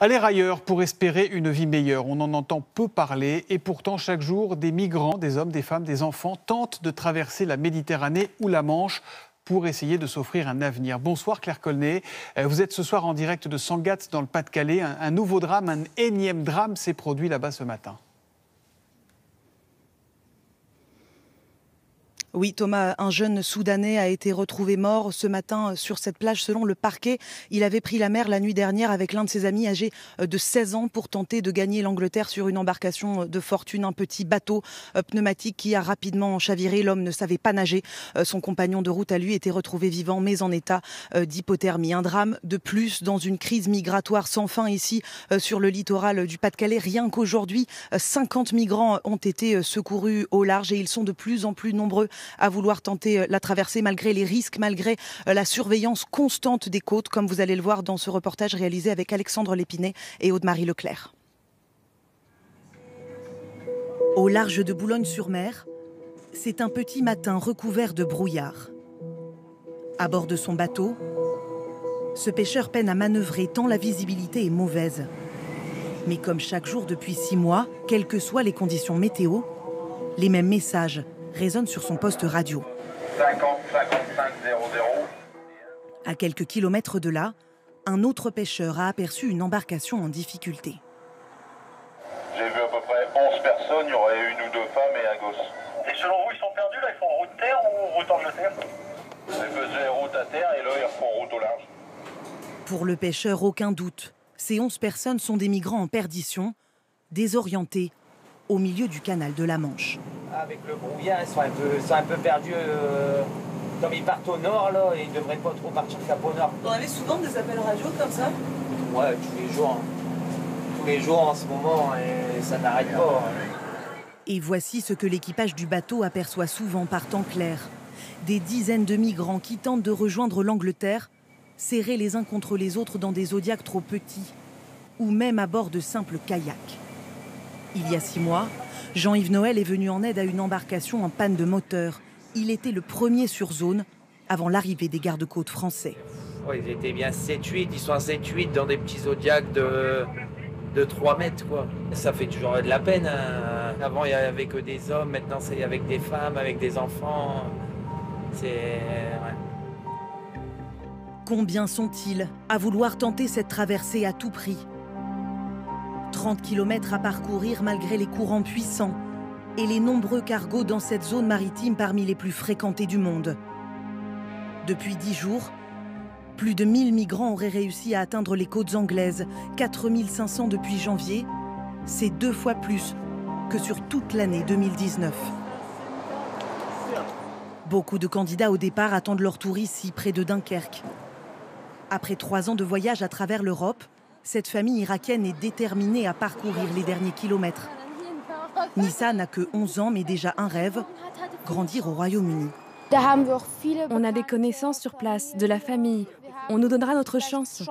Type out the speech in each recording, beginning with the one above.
Aller ailleurs pour espérer une vie meilleure, on en entend peu parler et pourtant chaque jour, des migrants, des hommes, des femmes, des enfants tentent de traverser la Méditerranée ou la Manche pour essayer de s'offrir un avenir. Bonsoir Claire Colnet, vous êtes ce soir en direct de Sangatte dans le Pas-de-Calais. Un nouveau drame, un énième drame s'est produit là-bas ce matin. Oui, Thomas, un jeune Soudanais a été retrouvé mort ce matin sur cette plage. Selon le parquet, il avait pris la mer la nuit dernière avec l'un de ses amis âgé de 16 ans pour tenter de gagner l'Angleterre sur une embarcation de fortune, un petit bateau pneumatique qui a rapidement chaviré. L'homme ne savait pas nager. Son compagnon de route a lui été retrouvé vivant mais en état d'hypothermie. Un drame de plus dans une crise migratoire sans fin ici sur le littoral du Pas-de-Calais. Rien qu'aujourd'hui, 50 migrants ont été secourus au large et ils sont de plus en plus nombreux à vouloir tenter la traversée malgré les risques, malgré la surveillance constante des côtes, comme vous allez le voir dans ce reportage réalisé avec Alexandre Lépinet et Aude-Marie Leclerc. Au large de Boulogne-sur-Mer, c'est un petit matin recouvert de brouillard. À bord de son bateau, ce pêcheur peine à manœuvrer tant la visibilité est mauvaise. Mais comme chaque jour depuis 6 mois, quelles que soient les conditions météo, les mêmes messages résonne sur son poste radio. 50 55 00. À quelques kilomètres de là, un autre pêcheur a aperçu une embarcation en difficulté. J'ai vu à peu près 11 personnes, il y aurait une ou deux femmes et un gosse. Et selon vous, ils sont perdus là? Ils font route terre ou route Angleterre? Ils faisaient route à terre et là, ils refont route au large. Pour le pêcheur, aucun doute. Ces 11 personnes sont des migrants en perdition, désorientés au milieu du canal de la Manche. Avec le brouillard, ils sont un peu perdus. Comme ils partent au nord, là, ils ne devraient pas trop partir cap au nord. Vous avez souvent des appels radio comme ça? Ouais, tous les jours. Tous les jours en ce moment, et ça n'arrête pas. Et voici ce que l'équipage du bateau aperçoit souvent par temps clair. Des dizaines de migrants qui tentent de rejoindre l'Angleterre, serrés les uns contre les autres dans des zodiacs trop petits, ou même à bord de simples kayaks. Il y a 6 mois, Jean-Yves Noël est venu en aide à une embarcation en panne de moteur. Il était le premier sur zone avant l'arrivée des gardes-côtes français. Ouais, ils étaient bien 7-8, ils sont à 7-8 dans des petits zodiacs de 3 mètres, quoi. Ça fait toujours de la peine. Hein. Avant, il n'y avait que des hommes, maintenant c'est avec des femmes, avec des enfants. C'est... Ouais. Combien sont-ils à vouloir tenter cette traversée à tout prix ? 30 km à parcourir malgré les courants puissants et les nombreux cargos dans cette zone maritime parmi les plus fréquentées du monde. Depuis 10 jours, plus de 1000 migrants auraient réussi à atteindre les côtes anglaises, 4500 depuis janvier. C'est 2 fois plus que sur toute l'année 2019. Beaucoup de candidats au départ attendent leur tour ici, près de Dunkerque. Après 3 ans de voyage à travers l'Europe, cette famille irakienne est déterminée à parcourir les derniers kilomètres. Nissa n'a que 11 ans, mais déjà un rêve, grandir au Royaume-Uni. On a des connaissances sur place, de la famille. On nous donnera notre chance.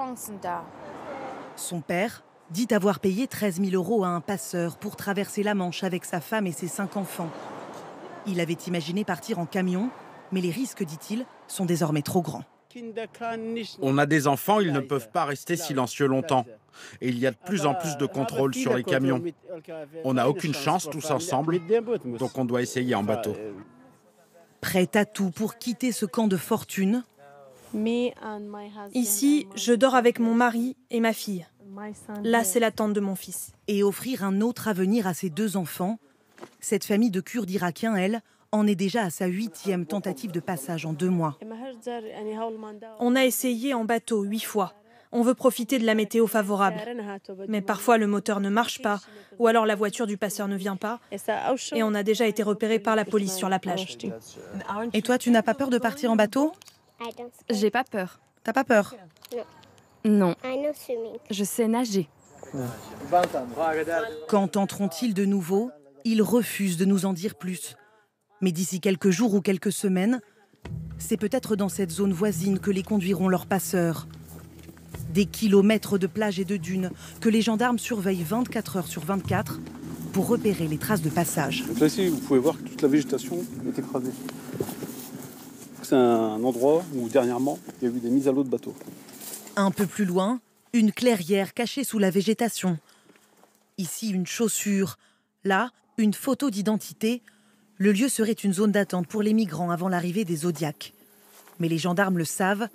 Son père dit avoir payé 13 000 € à un passeur pour traverser la Manche avec sa femme et ses 5 enfants. Il avait imaginé partir en camion, mais les risques, dit-il, sont désormais trop grands. On a des enfants, ils ne peuvent pas rester silencieux longtemps. Et il y a de plus en plus de contrôles sur les camions. On n'a aucune chance tous ensemble, donc on doit essayer en bateau. Prêt à tout pour quitter ce camp de fortune. Ici, je dors avec mon mari et ma fille. Là, c'est la tente de mon fils. Et offrir un autre avenir à ses 2 enfants. Cette famille de Kurdes irakiens, elle, en est déjà à sa 8e tentative de passage en 2 mois. On a essayé en bateau 8 fois. On veut profiter de la météo favorable. Mais parfois, le moteur ne marche pas, ou alors la voiture du passeur ne vient pas. Et on a déjà été repéré par la police sur la plage. Et toi, tu n'as pas peur de partir en bateau? J'ai pas peur. T'as pas peur? Non. Je sais nager. Quand tenteront-ils de nouveau? Ils refusent de nous en dire plus. Mais d'ici quelques jours ou quelques semaines, c'est peut-être dans cette zone voisine que les conduiront leurs passeurs. Des kilomètres de plages et de dunes que les gendarmes surveillent 24 heures sur 24 pour repérer les traces de passage. Donc là, ici, vous pouvez voir que toute la végétation est écrasée. C'est un endroit où, dernièrement, il y a eu des mises à l'eau de bateaux. Un peu plus loin, une clairière cachée sous la végétation. Ici, une chaussure. Là, une photo d'identité. Le lieu serait une zone d'attente pour les migrants avant l'arrivée des Zodiacs. Mais les gendarmes le savent,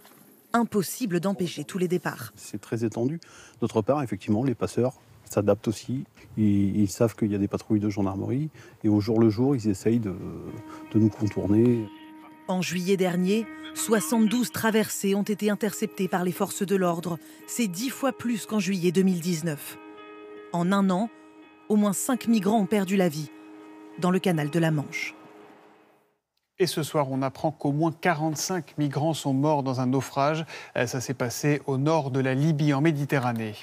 impossible d'empêcher tous les départs. C'est très étendu. D'autre part, effectivement, les passeurs s'adaptent aussi. Ils savent qu'il y a des patrouilles de gendarmerie et au jour le jour, ils essayent de nous contourner. En juillet dernier, 72 traversées ont été interceptées par les forces de l'ordre. C'est 10 fois plus qu'en juillet 2019. En un an, au moins 5 migrants ont perdu la vie dans le canal de la Manche. Et ce soir, on apprend qu'au moins 45 migrants sont morts dans un naufrage. Ça s'est passé au nord de la Libye, en Méditerranée.